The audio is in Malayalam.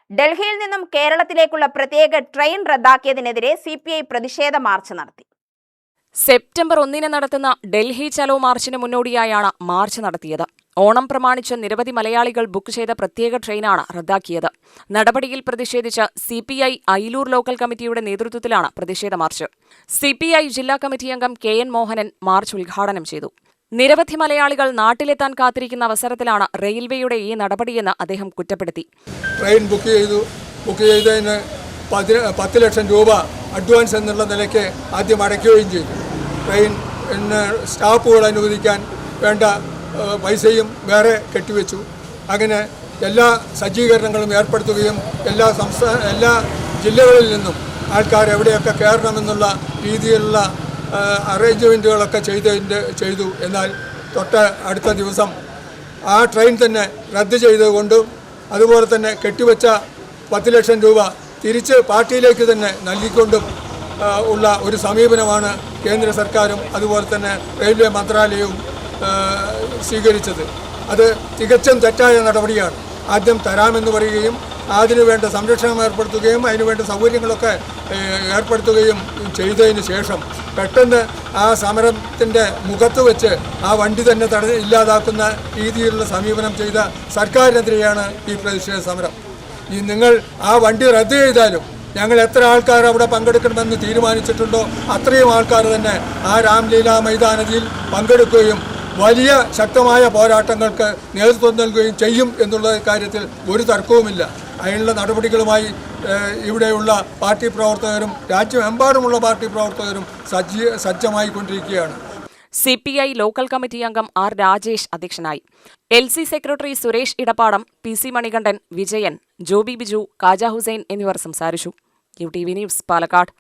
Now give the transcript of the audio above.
ഡൽഹിയിൽ നിന്നും കേരളത്തിലേക്കുള്ള പ്രത്യേക ട്രെയിൻ റദ്ദാക്കിയതിനെതിരെ സിപിഐ പ്രതിഷേധ മാർച്ച് നടത്തി. സെപ്റ്റംബർ 1 നടത്തുന്ന ഡൽഹി ചലോ മാർച്ചിന് മുന്നോടിയായാണ് മാർച്ച് നടത്തിയത്. ഓണം പ്രമാണിച്ച് നിരവധി മലയാളികൾ ബുക്ക് ചെയ്ത പ്രത്യേക ട്രെയിനാണ് റദ്ദാക്കിയത്. നടപടിയിൽ പ്രതിഷേധിച്ച് സിപിഐ അയിലൂർ ലോക്കൽ കമ്മിറ്റിയുടെ നേതൃത്വത്തിലാണ് പ്രതിഷേധ മാർച്ച്. സിപിഐ ജില്ലാ കമ്മിറ്റി അംഗം കെ.എൻ. മോഹനൻ മാർച്ച് ഉദ്ഘാടനം ചെയ്തു. നിരവധി മലയാളികൾ നാട്ടിലെത്താൻ കാത്തിരിക്കുന്ന അവസരത്തിലാണ് റെയിൽവേയുടെ ഈ നടപടിയെന്ന് അദ്ദേഹം കുറ്റപ്പെടുത്തി. ട്രെയിൻ ബുക്ക് ചെയ്തതിന് 10 ലക്ഷം രൂപ അഡ്വാൻസ് എന്നുള്ള നിലയ്ക്ക് ആദ്യം അടയ്ക്കുകയും ചെയ്തു. ട്രെയിൻ സ്റ്റാഫുകൾ അനുവദിക്കാൻ വേണ്ട പൈസയും വേറെ കെട്ടിവെച്ചു. അങ്ങനെ എല്ലാ സജ്ജീകരണങ്ങളും ഏർപ്പെടുത്തുകയും എല്ലാ ജില്ലകളിൽ നിന്നും ആൾക്കാർ എവിടെയൊക്കെ കയറണമെന്നുള്ള രീതിയിലുള്ള അറേഞ്ച്മെൻറ്റുകളൊക്കെ ചെയ്തു. എന്നാൽ തൊട്ട് അടുത്ത ദിവസം ആ ട്രെയിൻ തന്നെ റദ്ദ് ചെയ്തുകൊണ്ടും അതുപോലെ തന്നെ കെട്ടിവെച്ച 10 ലക്ഷം രൂപ തിരിച്ച് പാർട്ടിയിലേക്ക് തന്നെ നൽകിക്കൊണ്ടും ഉള്ള ഒരു സമീപനമാണ് കേന്ദ്ര സർക്കാരും അതുപോലെ തന്നെ റെയിൽവേ മന്ത്രാലയവും സ്വീകരിച്ചത്. അത് തികച്ചും തെറ്റായ നടപടിയാണ്. ആദ്യം തരാമെന്ന് പറയുകയും അതിനുവേണ്ട സംരക്ഷണം ഏർപ്പെടുത്തുകയും അതിനുവേണ്ട സൗകര്യങ്ങളൊക്കെ ഏർപ്പെടുത്തുകയും ചെയ്തതിന് ശേഷം പെട്ടെന്ന് ആ സമരത്തിൻ്റെ മുഖത്ത് വെച്ച് ആ വണ്ടി തന്നെ ഇല്ലാതാക്കുന്ന രീതിയിലുള്ള സമീപനം ചെയ്ത സർക്കാരിനെതിരെയാണ് ഈ പ്രതിഷേധ സമരം. നിങ്ങൾ ആ വണ്ടി റദ്ദ് ചെയ്താലും ഞങ്ങൾ എത്ര ആൾക്കാർ അവിടെ പങ്കെടുക്കണമെന്ന് തീരുമാനിച്ചിട്ടുണ്ടോ അത്രയും ആൾക്കാർ തന്നെ ആ രാംലീല മൈതാനത്തിൽ പങ്കെടുക്കുകയും വലിയ ശക്തമായ പോരാട്ടങ്ങൾക്ക് നേതൃത്വം നൽകുകയും ചെയ്യും എന്നുള്ള കാര്യത്തിൽ ഒരു തർക്കവുമില്ല. അതിനുള്ള നടപടികളുമായി ഇവിടെയുള്ള പാർട്ടി പ്രവർത്തകരും രാജ്യമെമ്പാടുമുള്ള പാർട്ടി പ്രവർത്തകരും സജ്ജമായിക്കൊണ്ടിരിക്കുകയാണ്. സിപിഐ ലോക്കൽ കമ്മിറ്റി അംഗം ആർ രാജേഷ് അധ്യക്ഷനായി. LC secretary Suresh Edappadam, PC Manikandan, Vijayan, Joby Biju, Kaja Hussain എന്നിവർ സംസാരിച്ചു. UTV news, Palakkad.